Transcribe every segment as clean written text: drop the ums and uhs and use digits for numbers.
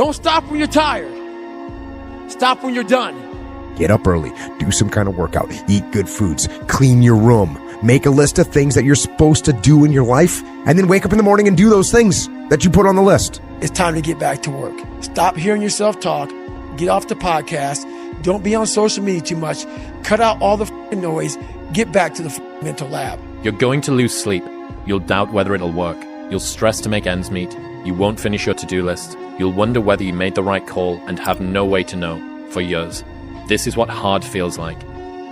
Don't stop when you're tired. Stop when you're done. Get up early, do some kind of workout, eat good foods, clean your room, make a list of things that you're supposed to do in your life, and then wake up in the morning and do those things that you put on the list. It's time to get back to work. Stop hearing yourself talk. Get off the podcast. Don't be on social media too much. Cut out all the noise. Get back to the mental lab. You're going to lose sleep. You'll doubt whether it'll work. You'll stress to make ends meet. You won't finish your to-do list. You'll wonder whether you made the right call and have no way to know for years. This is what hard feels like,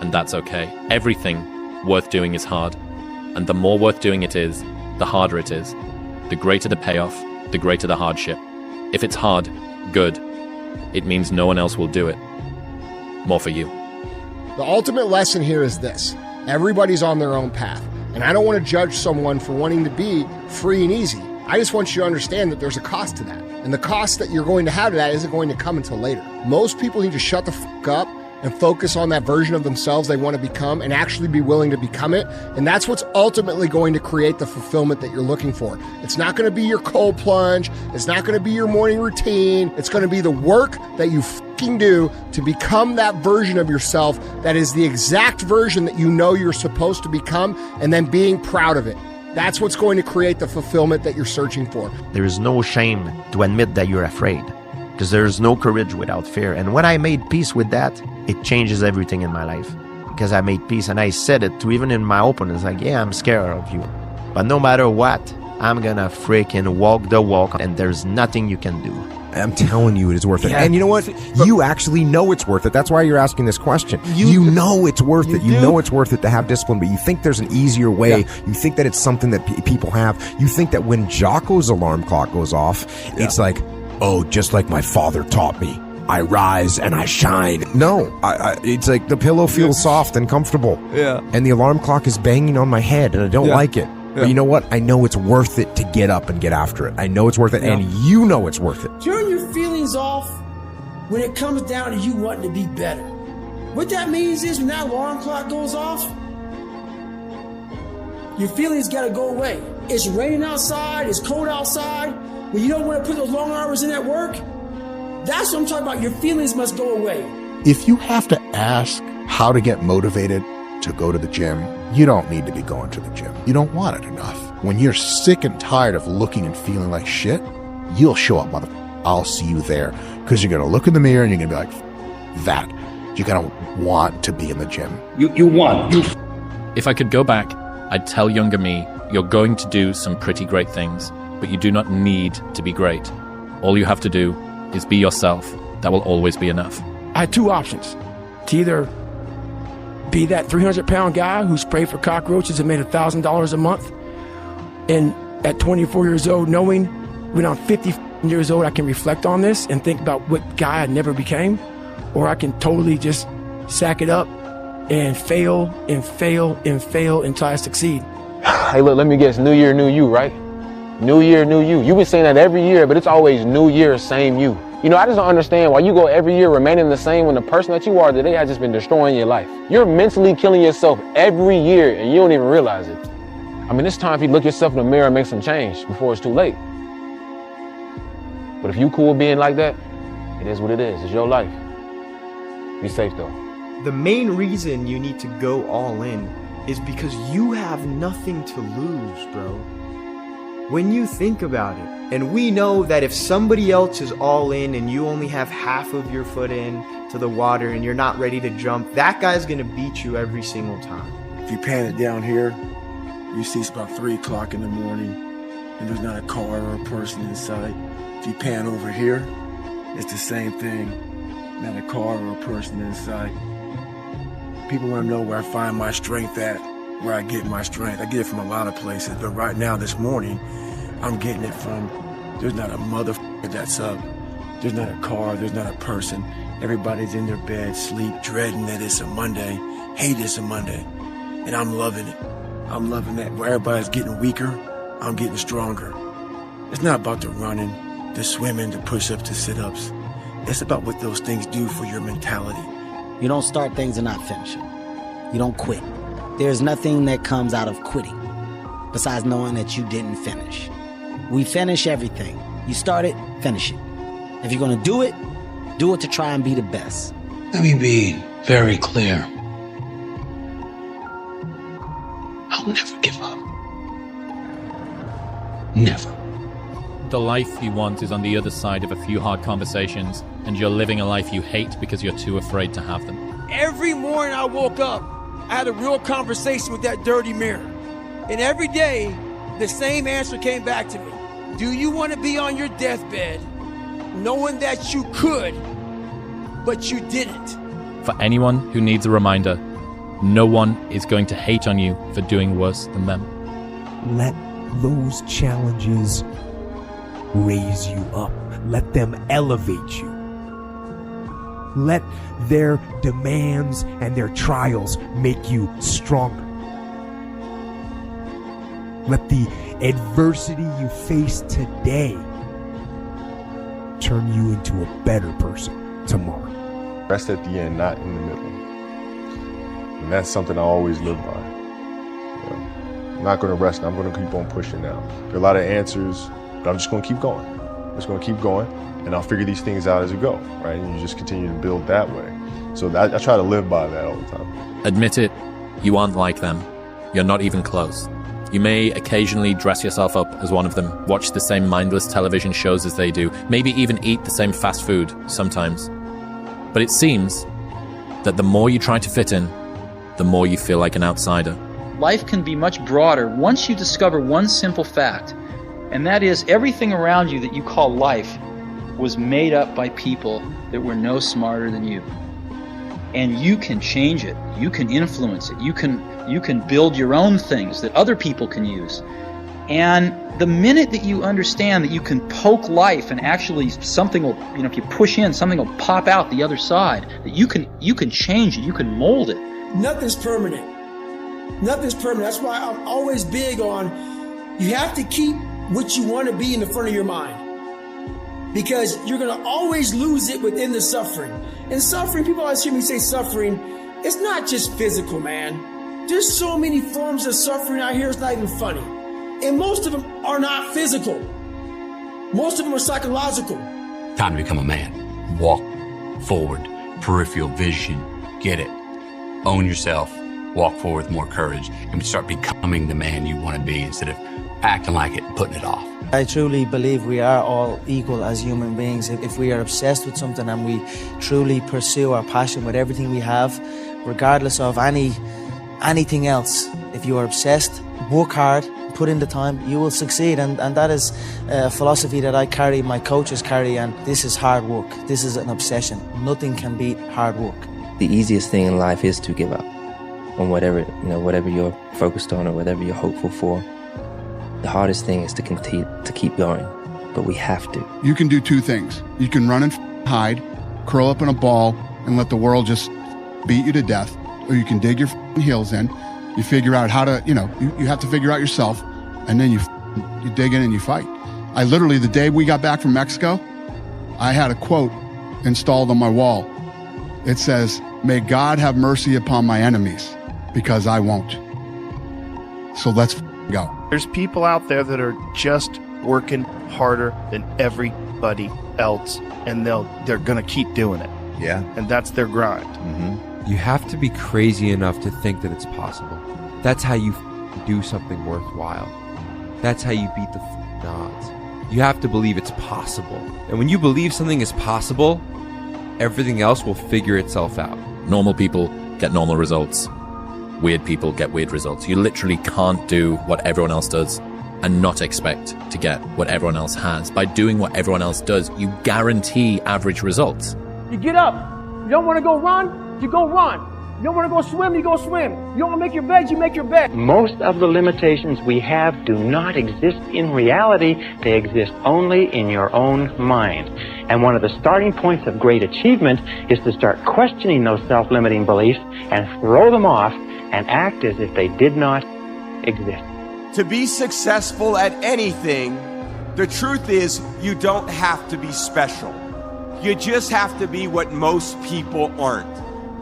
and that's okay. Everything worth doing is hard, and the more worth doing it is, the harder it is. The greater the payoff, the greater the hardship. If it's hard, good. It means no one else will do it. More for you. The ultimate lesson here is this. Everybody's on their own path, and I don't want to judge someone for wanting to be free and easy. I just want you to understand that there's a cost to that. And the cost that you're going to have to that isn't going to come until later. Most people need to shut the fuck up and focus on that version of themselves they want to become and actually be willing to become it. And that's what's ultimately going to create the fulfillment that you're looking for. It's not going to be your cold plunge. It's not going to be your morning routine. It's going to be the work that you fucking do to become that version of yourself that is the exact version that you know you're supposed to become, and then being proud of it. That's what's going to create the fulfillment that you're searching for. There is no shame to admit that you're afraid, because there is no courage without fear. And when I made peace with that, it changes everything in my life. Because I made peace, and I said it to even in my opponents, like, yeah, I'm scared of you. But no matter what, I'm gonna freaking walk the walk, and there's nothing you can do. I'm telling you, it is worth it. Yeah. And you know what? You actually know it's worth it. That's why you're asking this question. You know it's worth it. You know it's worth it to have discipline, but you think there's an easier way. Yeah. You think that it's something that people have. You think that when Jocko's alarm clock goes off, it's like, oh, just like my father taught me. I rise and I shine. No, it's like the pillow feels soft and comfortable. Yeah. And the alarm clock is banging on my head, and I don't like it. But you know what? I know it's worth it to get up and get after it. I know it's worth it, and you know it's worth it. Turn your feelings off when it comes down to you wanting to be better. What that means is when that alarm clock goes off, your feelings got to go away. It's raining outside, it's cold outside, but you don't want to put those long hours in at work. That's what I'm talking about. Your feelings must go away. If you have to ask how to get motivated to go to the gym, you don't need to be going to the gym. You don't want it enough. When you're sick and tired of looking and feeling like shit, you'll show up, I'll see you there. Because you're going to look in the mirror and you're going to be like, that. You're going to want to be in the gym. You want. If I could go back, I'd tell younger me, you're going to do some pretty great things, but you do not need to be great. All you have to do is be yourself. That will always be enough. I had two options. To either be that 300-pound guy who sprayed for cockroaches and made $1,000 a month, and at 24 years old, knowing when I'm 50 years old, I can reflect on this and think about what guy I never became, or I can totally just sack it up and fail and fail and fail until I succeed. Hey, look, let me guess. New year, new you, right? New year, new you. You've been saying that every year, but it's always new year, same you. You know, I just don't understand why you go every year remaining the same when the person that you are today has just been destroying your life. You're mentally killing yourself every year and you don't even realize it. I mean, it's time for you to look yourself in the mirror and make some change before it's too late. But if you cool with being like that, it is what it is. It's your life. Be safe, though. The main reason you need to go all in is because you have nothing to lose, bro. When you think about it, and we know that if somebody else is all in and you only have half of your foot in to the water and you're not ready to jump, that guy's gonna beat you every single time. If you pan it down here, you see it's about 3 o'clock in the morning and there's not a car or a person in sight. If you pan over here, it's the same thing. Not a car or a person in sight. People want to know where I find my strength at, where I get my strength. I get it from a lot of places, but right now, this morning, I'm getting it from, there's not a motherfucker that's up. There's not a car, there's not a person. Everybody's in their bed, sleep, dreading that it's a Monday, hate it's a Monday. And I'm loving it. I'm loving that. Where everybody's getting weaker, I'm getting stronger. It's not about the running, the swimming, the push-ups, the sit-ups. It's about what those things do for your mentality. You don't start things and not finish it. You don't quit. There's nothing that comes out of quitting besides knowing that you didn't finish. We finish everything. You start it, finish it. If you're going to do it to try and be the best. Let me be very clear. I'll never give up. Never. The life you want is on the other side of a few hard conversations, and you're living a life you hate because you're too afraid to have them. Every morning I woke up, I had a real conversation with that dirty mirror. And every day, the same answer came back to me. Do you want to be on your deathbed knowing that you could, but you didn't? For anyone who needs a reminder, no one is going to hate on you for doing worse than them. Let those challenges raise you up. Let them elevate you. Let their demands and their trials make you stronger. Let the adversity you face today turn you into a better person tomorrow. Rest at the end, not in the middle. And that's something I always live by. I'm not going to rest. I'm going to keep on pushing now. There are a lot of answers, but I'm just going to keep going. I'm just going to keep going, and I'll figure these things out as we go, right? And you just continue to build that way. So I try to live by that all the time. Admit it, you aren't like them. You're not even close. You may occasionally dress yourself up as one of them, watch the same mindless television shows as they do, maybe even eat the same fast food sometimes. But it seems that the more you try to fit in, the more you feel like an outsider. Life can be much broader once you discover one simple fact, and that is everything around you that you call life was made up by people that were no smarter than you. And you can change it. You can influence it. You can build your own things that other people can use. And the minute that you understand that you can poke life and actually something will, if you push in, something will pop out the other side, that you can change it, you can mold it. Nothing's permanent. Nothing's permanent. That's why I'm always big on, you have to keep what you want to be in the front of your mind. Because you're going to always lose it within the suffering. And suffering, people always hear me say suffering, it's not just physical, man. There's so many forms of suffering out here, it's not even funny. And most of them are not physical. Most of them are psychological. Time to become a man. Walk forward. Peripheral vision. Get it. Own yourself. Walk forward with more courage. And start becoming the man you want to be instead of acting like it and putting it off. I truly believe we are all equal as human beings. If we are obsessed with something and we truly pursue our passion with everything we have, regardless of anything else, if you are obsessed, work hard, put in the time, you will succeed. And that is a philosophy that I carry, my coaches carry, and this is hard work. This is an obsession. Nothing can beat hard work. The easiest thing in life is to give up on whatever you're focused on or whatever you're hopeful for. The hardest thing is to continue to keep going, but we have to. You can do two things. You can run and hide, curl up in a ball, and let the world just beat you to death. Or you can dig your heels in. You figure out how to, you have to figure out yourself, and then you dig in and you fight. I literally, the day we got back from Mexico, I had a quote installed on my wall. It says, "May God have mercy upon my enemies, because I won't." So let's go. There's people out there that are just working harder than everybody else, and they're gonna keep doing it. Yeah. And that's their grind. You have to be crazy enough to think that it's possible. That's how you do something worthwhile. That's how you beat the odds. You have to believe it's possible. And when you believe something is possible, everything else will figure itself out. Normal people get normal results. Weird people get weird results. You literally can't do what everyone else does and not expect to get what everyone else has. By doing what everyone else does, you guarantee average results. You get up. You don't want to go run, you go run. You don't want to go swim, you go swim. You don't want to make your bed, you make your bed. Most of the limitations we have do not exist in reality. They exist only in your own mind. And one of the starting points of great achievement is to start questioning those self-limiting beliefs and throw them off and act as if they did not exist. To be successful at anything, the truth is you don't have to be special. You just have to be what most people aren't.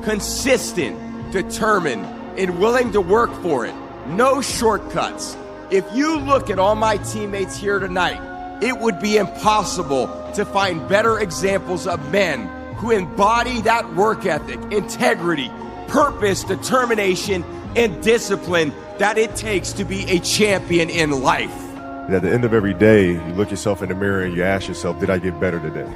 Consistent, determined, and willing to work for it. No shortcuts. If you look at all my teammates here tonight, it would be impossible to find better examples of men who embody that work ethic, integrity, purpose, determination, and discipline that it takes to be a champion in life. At the end of every day, you look yourself in the mirror and you ask yourself, did I get better today?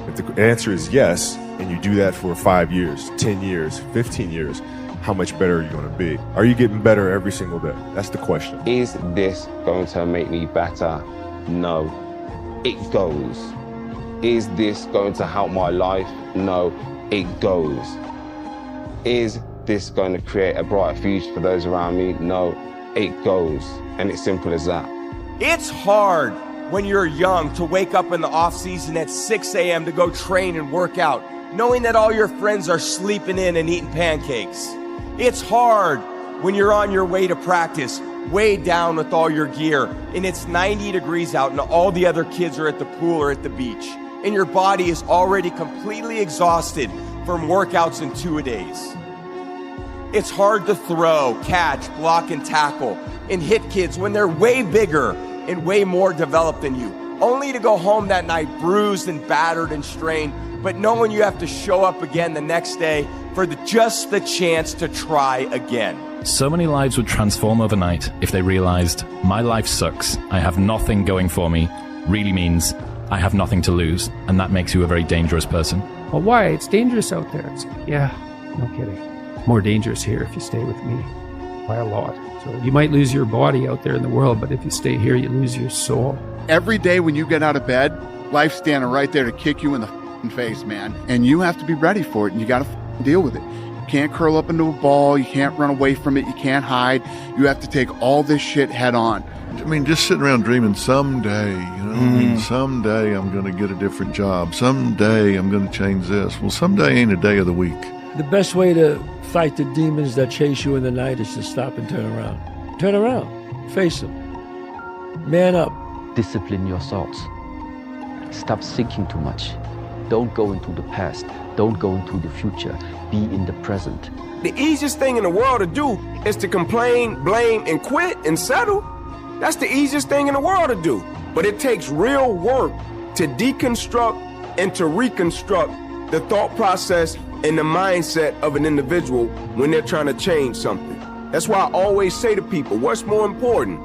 If the answer is yes, and you do that for 5 years, 10 years, 15 years, how much better are you going to be? Are you getting better every single day? That's the question. Is this going to make me better? No. It goes. Is this going to help my life? No. It goes. Is this going to create a brighter future for those around me? No. It goes. And it's simple as that. It's hard when you're young to wake up in the off season at 6 a.m. to go train and work out, knowing that all your friends are sleeping in and eating pancakes. It's hard when you're on your way to practice, weighed down with all your gear, and it's 90 degrees out and all the other kids are at the pool or at the beach, and your body is already completely exhausted from workouts in 2-a-days. It's hard to throw, catch, block, and tackle, and hit kids when they're way bigger and way more developed than you, only to go home that night bruised and battered and strained, but knowing you have to show up again the next day for just the chance to try again. So many lives would transform overnight if they realized my life sucks, I have nothing going for me, really means I have nothing to lose, and that makes you a very dangerous person. Well, why? It's dangerous out there. Yeah, no kidding. More dangerous here if you stay with me by a lot. So you might lose your body out there in the world, but if you stay here, you lose your soul. Every day when you get out of bed, life's standing right there to kick you in the face, man. And you have to be ready for it, and you got to deal with it. You can't curl up into a ball. You can't run away from it. You can't hide. You have to take all this shit head on. I mean, just sitting around dreaming someday, you know, I mean, someday I'm going to get a different job. Someday I'm going to change this. Well, someday ain't a day of the week. The best way to fight the demons that chase you in the night is to stop and turn around. Turn around. Face them. Man up. Discipline your thoughts. Stop thinking too much. Don't go into the past. Don't go into the future. Be in the present. The easiest thing in the world to do is to complain, blame, and quit and settle. That's the easiest thing in the world to do. But it takes real work to deconstruct and to reconstruct the thought process and the mindset of an individual when they're trying to change something. That's why I always say to people, what's more important,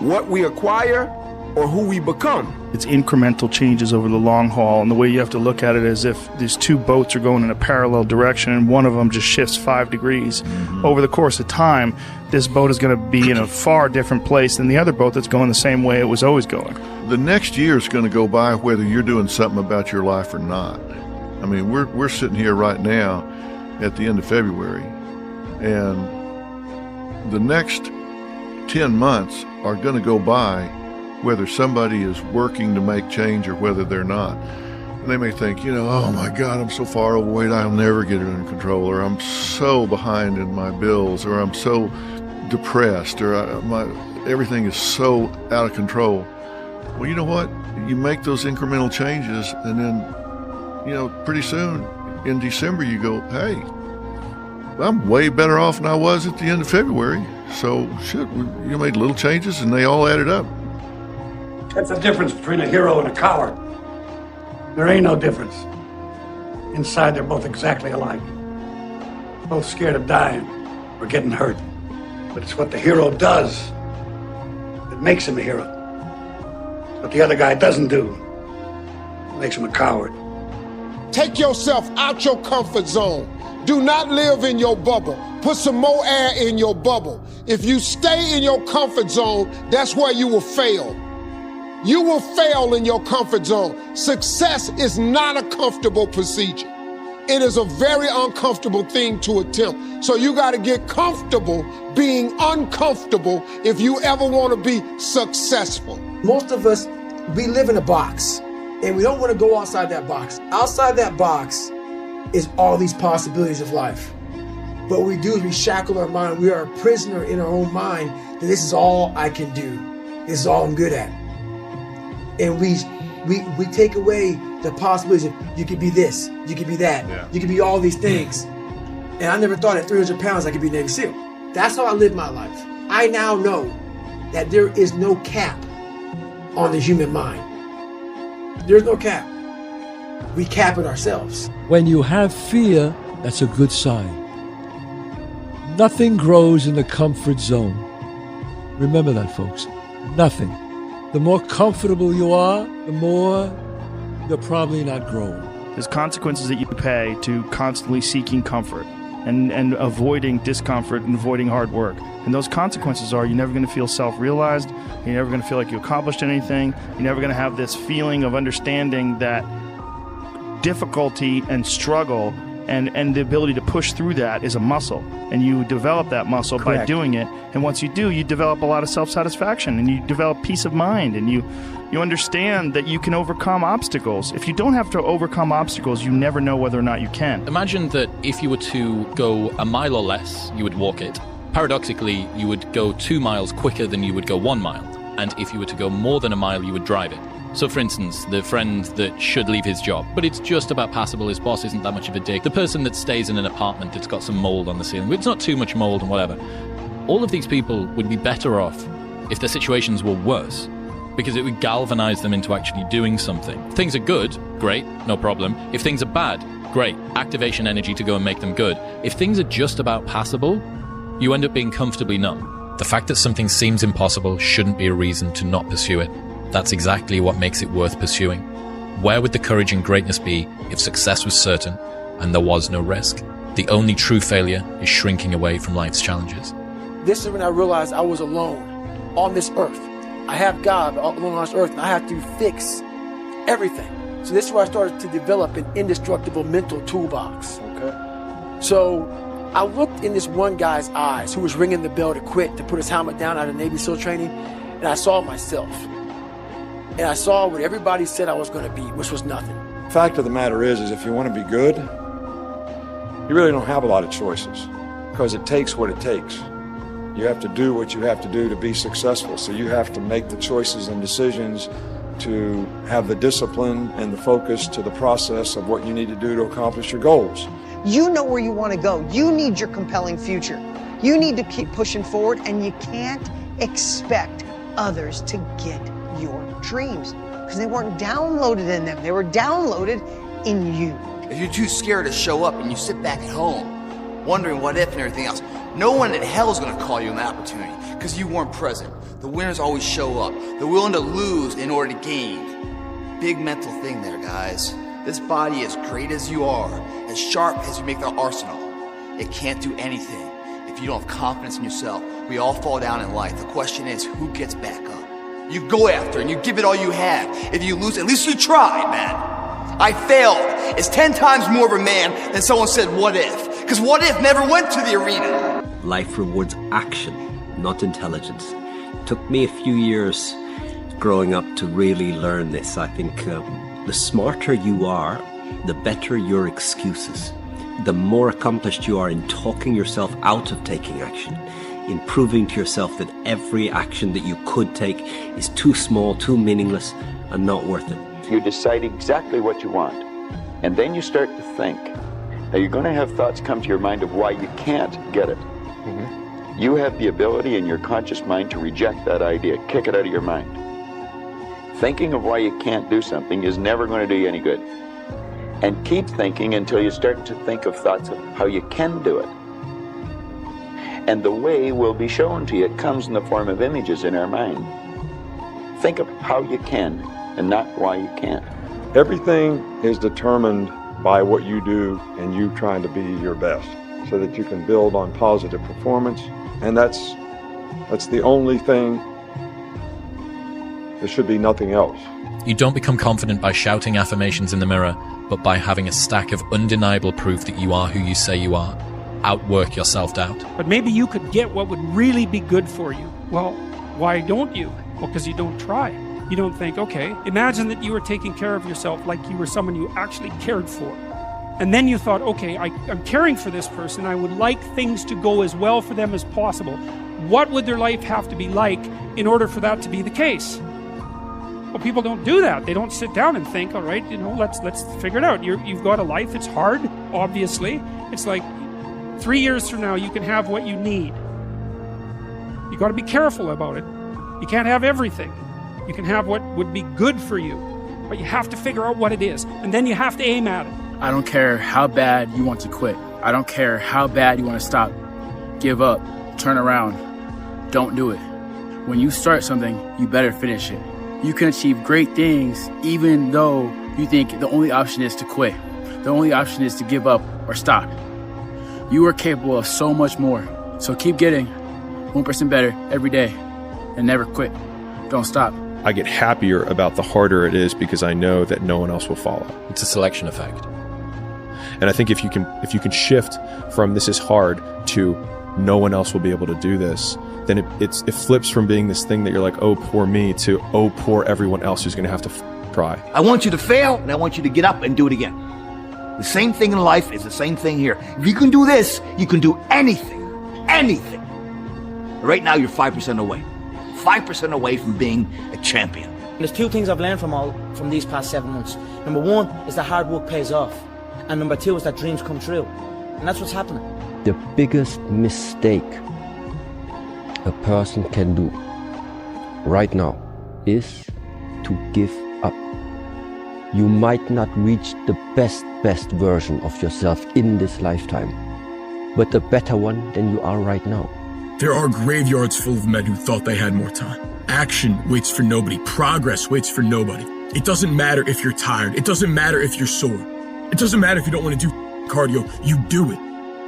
what we acquire or who we become? It's incremental changes over the long haul, and the way you have to look at it is if these two boats are going in a parallel direction and one of them just shifts 5 degrees. Over the course of time, this boat is going to be in a far different place than the other boat that's going the same way it was always going. The next year is going to go by whether you're doing something about your life or not. I mean, we're sitting here right now at the end of February, and the next 10 months are going to go by whether somebody is working to make change or whether they're not. And they may think, you know, oh my God, I'm so far overweight, I'll never get it under control, or I'm so behind in my bills, or I'm so depressed, or everything is so out of control. Well, you know what? You make those incremental changes, and then, you know, pretty soon in December you go, hey, I'm way better off than I was at the end of February. So, shit, you made little changes and they all added up. That's the difference between a hero and a coward. There ain't no difference. Inside, they're both exactly alike. Both scared of dying or getting hurt. But it's what the hero does that makes him a hero. What the other guy doesn't do makes him a coward. Take yourself out your comfort zone. Do not live in your bubble. Put some more air in your bubble. If you stay in your comfort zone, that's where you will fail. You will fail in your comfort zone. Success is not a comfortable procedure. It is a very uncomfortable thing to attempt. So you got to get comfortable being uncomfortable if you ever want to be successful. Most of us, we live in a box, and we don't want to go outside that box. Outside that box is all these possibilities of life. But what we do is we shackle our mind. We are a prisoner in our own mind that this is all I can do. This is all I'm good at. And we take away the possibilities of you could be this, you could be that, you could be all these things. And I never thought at 300 pounds I could be Navy SEAL. That's how I live my life. I now know that there is no cap on the human mind. There's no cap. We cap it ourselves. When you have fear, that's a good sign. Nothing grows in the comfort zone. Remember that, folks. Nothing. The more comfortable you are, the more you're probably not growing. There's consequences that you pay to constantly seeking comfort and avoiding discomfort and avoiding hard work. And those consequences are you're never going to feel self-realized. You're never going to feel like you accomplished anything. You're never going to have this feeling of understanding that difficulty and struggle and the ability to push through that is a muscle. And you develop that muscle by doing it. And once you do, you develop a lot of self-satisfaction and you develop peace of mind and you understand that you can overcome obstacles. If you don't have to overcome obstacles, you never know whether or not you can. Imagine that if you were to go a mile or less, you would walk it. Paradoxically, you would go 2 miles quicker than you would go 1 mile. And if you were to go more than a mile, you would drive it. So for instance, the friend that should leave his job, but it's just about passable, his boss isn't that much of a dick. The person that stays in an apartment that's got some mold on the ceiling, it's not too much mold and whatever. All of these people would be better off if their situations were worse, because it would galvanize them into actually doing something. If things are good, great, no problem. If things are bad, great, activation energy to go and make them good. If things are just about passable, you end up being comfortably numb. The fact that something seems impossible shouldn't be a reason to not pursue it. That's exactly what makes it worth pursuing. Where would the courage and greatness be if success was certain and there was no risk? The only true failure is shrinking away from life's challenges. This is when I realized I was alone on this earth. I have God alone on this earth, and I have to fix everything. So this is where I started to develop an indestructible mental toolbox. Okay. So I looked in this one guy's eyes who was ringing the bell to quit, to put his helmet down out of Navy SEAL training, and I saw myself. And I saw what everybody said I was going to be, which was nothing. Fact of the matter is if you want to be good, you really don't have a lot of choices, because it takes what it takes. You have to do what you have to do to be successful. So you have to make the choices and decisions to have the discipline and the focus to the process of what you need to do to accomplish your goals. You know where you want to go. You need your compelling future. You need to keep pushing forward, and you can't expect others to get your dreams, because they weren't downloaded in them. They were downloaded in you. If you're too scared to show up and you sit back at home, wondering what if and everything else, no one in hell is going to call you an opportunity because you weren't present. The winners always show up. They're willing to lose in order to gain. Big mental thing there, guys. This body, as great as you are, as sharp as you make the arsenal, it can't do anything if you don't have confidence in yourself. We all fall down in life. The question is, who gets back up? You go after and you give it all you have. If you lose, at least you tried, man. I failed. It's 10 times more of a man than someone said, what if? Because what if never went to the arena. Life rewards action, not intelligence. It took me a few years growing up to really learn this. I think the smarter you are, the better your excuses. The more accomplished you are in talking yourself out of taking action, in proving to yourself that every action that you could take is too small, too meaningless, and not worth it. You decide exactly what you want, and then you start to think. Now you're going to have thoughts come to your mind of why you can't get it. Mm-hmm. You have the ability in your conscious mind to reject that idea, kick it out of your mind. Thinking of why you can't do something is never going to do you any good. And keep thinking until you start to think of thoughts of how you can do it. And the way will be shown to you. It comes in the form of images in our mind. Think of how you can and not why you can't. Everything is determined by what you do and you trying to be your best so that you can build on positive performance. And that's the only thing. There should be nothing else. You don't become confident by shouting affirmations in the mirror, but by having a stack of undeniable proof that you are who you say you are. Outwork your self-doubt. But maybe you could get what would really be good for you. Well, why don't you? Well, because you don't try. You don't think, okay, imagine that you were taking care of yourself like you were someone you actually cared for. And then you thought, okay, I'm caring for this person. I would like things to go as well for them as possible. What would their life have to be like in order for that to be the case? Well, people don't do that. They don't sit down and think, all right, let's figure it out. You've got a life. It's hard, obviously. It's like 3 years from now, you can have what you need. You got to be careful about it. You can't have everything. You can have what would be good for you, but you have to figure out what it is, and then you have to aim at it. I don't care how bad you want to quit. I don't care how bad you want to stop. Give up. Turn around. Don't do it. When you start something, you better finish it. You can achieve great things even though you think the only option is to quit. The only option is to give up or stop. You are capable of so much more. So keep getting 1% better every day and never quit. Don't stop. I get happier about the harder it is because I know that no one else will follow. It's a selection effect. And I think if you can shift from this is hard to no one else will be able to do this, then it flips from being this thing that you're like, oh, poor me, to oh, poor everyone else who's going to have to try. I want you to fail, and I want you to get up and do it again. The same thing in life is the same thing here. If you can do this, you can do anything. Anything. Right now, you're 5% away. 5% away from being a champion. There's two things I've learned from these past 7 months. Number one is that hard work pays off. And number two is that dreams come true. And that's what's happening. The biggest mistake a person can do right now is to give up. You might not reach the best version of yourself in this lifetime, but a better one than you are right now. There are graveyards full of men who thought they had more time. Action waits for nobody. Progress waits for nobody. It doesn't matter if you're tired. It doesn't matter if you're sore. It doesn't matter if you don't want to do cardio. You do it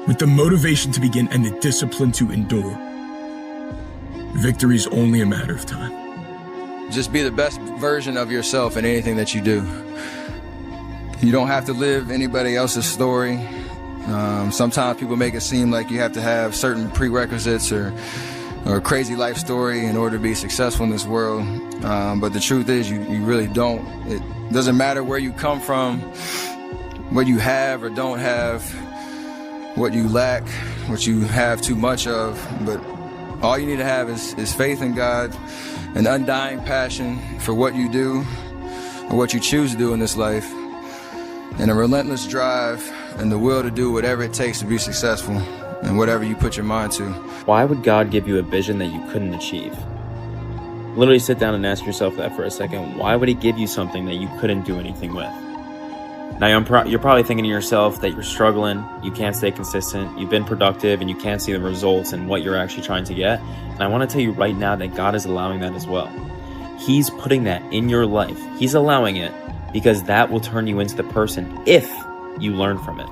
with the motivation to begin and the discipline to endure. Victory is only a matter of time. Just be the best version of yourself in anything that you do. You don't have to live anybody else's story. Sometimes people make it seem like you have to have certain prerequisites or a crazy life story in order to be successful in this world. But the truth is you really don't. It doesn't matter where you come from, what you have or don't have, what you lack, what you have too much of, but all you need to have is faith in God, an undying passion for what you do or what you choose to do in this life, and a relentless drive and the will to do whatever it takes to be successful and whatever you put your mind to. Why would God give you a vision that you couldn't achieve? Literally sit down and ask yourself that for a second. Why would he give you something that you couldn't do anything with? Now, you're probably thinking to yourself that you're struggling, you can't stay consistent, you've been productive, and you can't see the results and what you're actually trying to get. And I want to tell you right now that God is allowing that as well. He's putting that in your life. He's allowing it because that will turn you into the person if you learn from it.